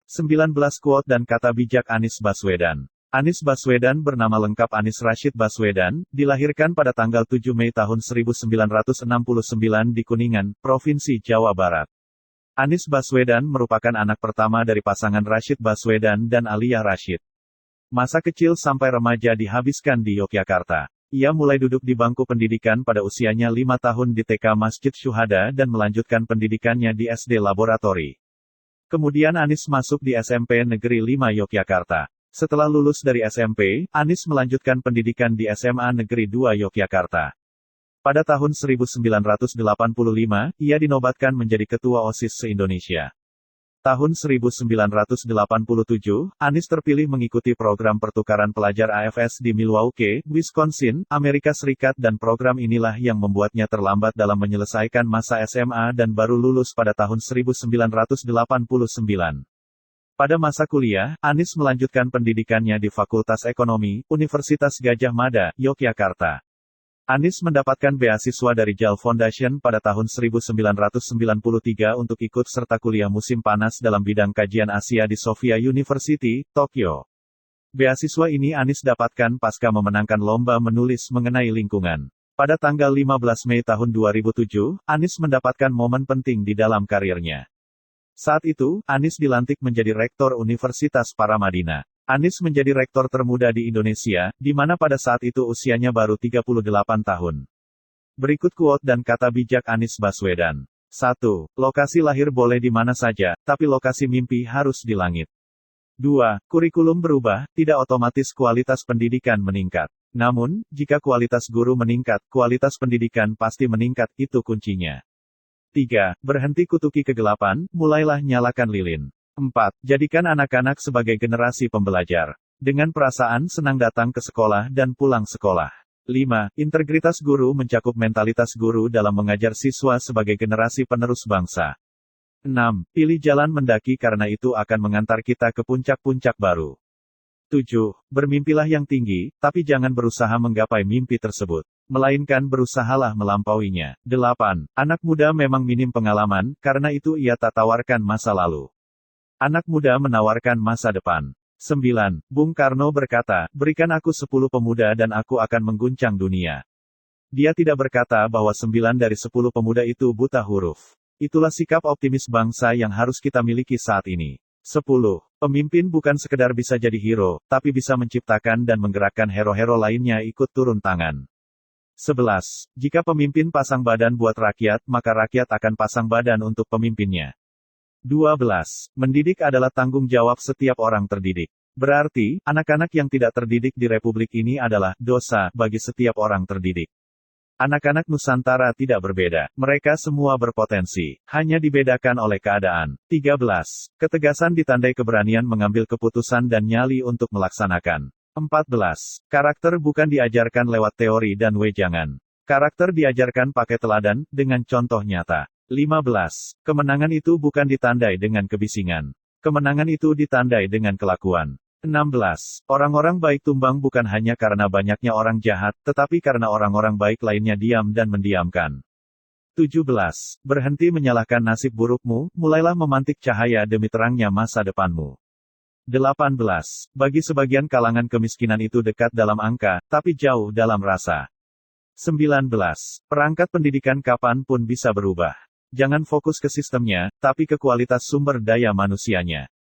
19 quote dan kata bijak Anies Baswedan. Anies Baswedan bernama lengkap Anies Rashid Baswedan, dilahirkan pada tanggal 7 Mei tahun 1969 di Kuningan, Provinsi Jawa Barat. Anies Baswedan merupakan anak pertama dari pasangan Rashid Baswedan dan Aliyah Rashid. Masa kecil sampai remaja dihabiskan di Yogyakarta. Ia mulai duduk di bangku pendidikan pada usianya 5 tahun di TK Masjid Syuhada dan melanjutkan pendidikannya di SD Laboratori. Kemudian Anies masuk di SMP Negeri 5 Yogyakarta. Setelah lulus dari SMP, Anies melanjutkan pendidikan di SMA Negeri 2 Yogyakarta. Pada tahun 1985, ia dinobatkan menjadi Ketua OSIS se-Indonesia. Tahun 1987, Anies terpilih mengikuti program pertukaran pelajar AFS di Milwaukee, Wisconsin, Amerika Serikat dan program inilah yang membuatnya terlambat dalam menyelesaikan masa SMA dan baru lulus pada tahun 1989. Pada masa kuliah, Anies melanjutkan pendidikannya di Fakultas Ekonomi, Universitas Gadjah Mada, Yogyakarta. Anies mendapatkan beasiswa dari JAL Foundation pada tahun 1993 untuk ikut serta kuliah musim panas dalam bidang kajian Asia di Sophia University, Tokyo. Beasiswa ini Anies dapatkan pasca memenangkan lomba menulis mengenai lingkungan. Pada tanggal 15 Mei tahun 2007, Anies mendapatkan momen penting di dalam karirnya. Saat itu, Anies dilantik menjadi Rektor Universitas Paramadina. Anies menjadi rektor termuda di Indonesia, di mana pada saat itu usianya baru 38 tahun. Berikut quote dan kata bijak Anies Baswedan. 1. Lokasi lahir boleh di mana saja, tapi lokasi mimpi harus di langit. 2. Kurikulum berubah, tidak otomatis kualitas pendidikan meningkat. Namun, jika kualitas guru meningkat, kualitas pendidikan pasti meningkat, itu kuncinya. 3. Berhenti kutuki kegelapan, mulailah nyalakan lilin. 4. Jadikan anak-anak sebagai generasi pembelajar. Dengan perasaan senang datang ke sekolah dan pulang sekolah. 5. Integritas guru mencakup mentalitas guru dalam mengajar siswa sebagai generasi penerus bangsa. 6. Pilih jalan mendaki karena itu akan mengantar kita ke puncak-puncak baru. 7. Bermimpilah yang tinggi, tapi jangan berusaha menggapai mimpi tersebut. Melainkan berusahalah melampauinya. 8. Anak muda memang minim pengalaman, karena itu ia tak tawarkan masa lalu. Anak muda menawarkan masa depan. 9. Bung Karno berkata, berikan aku 10 pemuda dan aku akan mengguncang dunia. Dia tidak berkata bahwa 9 dari 10 pemuda itu buta huruf. Itulah sikap optimis bangsa yang harus kita miliki saat ini. 10. Pemimpin bukan sekedar bisa jadi hero, tapi bisa menciptakan dan menggerakkan hero-hero lainnya ikut turun tangan. 11. Jika pemimpin pasang badan buat rakyat, maka rakyat akan pasang badan untuk pemimpinnya. 12. Mendidik adalah tanggung jawab setiap orang terdidik. Berarti, anak-anak yang tidak terdidik di Republik ini adalah dosa bagi setiap orang terdidik. Anak-anak Nusantara tidak berbeda. Mereka semua berpotensi. Hanya dibedakan oleh keadaan. 13. Ketegasan ditandai keberanian mengambil keputusan dan nyali untuk melaksanakan. 14. Karakter bukan diajarkan lewat teori dan wejangan. Karakter diajarkan pakai teladan, dengan contoh nyata. 15. Kemenangan itu bukan ditandai dengan kebisingan. Kemenangan itu ditandai dengan kelakuan. 16. Orang-orang baik tumbang bukan hanya karena banyaknya orang jahat, tetapi karena orang-orang baik lainnya diam dan mendiamkan. 17. Berhenti menyalahkan nasib burukmu, mulailah memantik cahaya demi terangnya masa depanmu. 18. Bagi sebagian kalangan kemiskinan itu dekat dalam angka, tapi jauh dalam rasa. 19. Perangkat pendidikan kapan pun bisa berubah. Jangan fokus ke sistemnya, tapi ke kualitas sumber daya manusianya.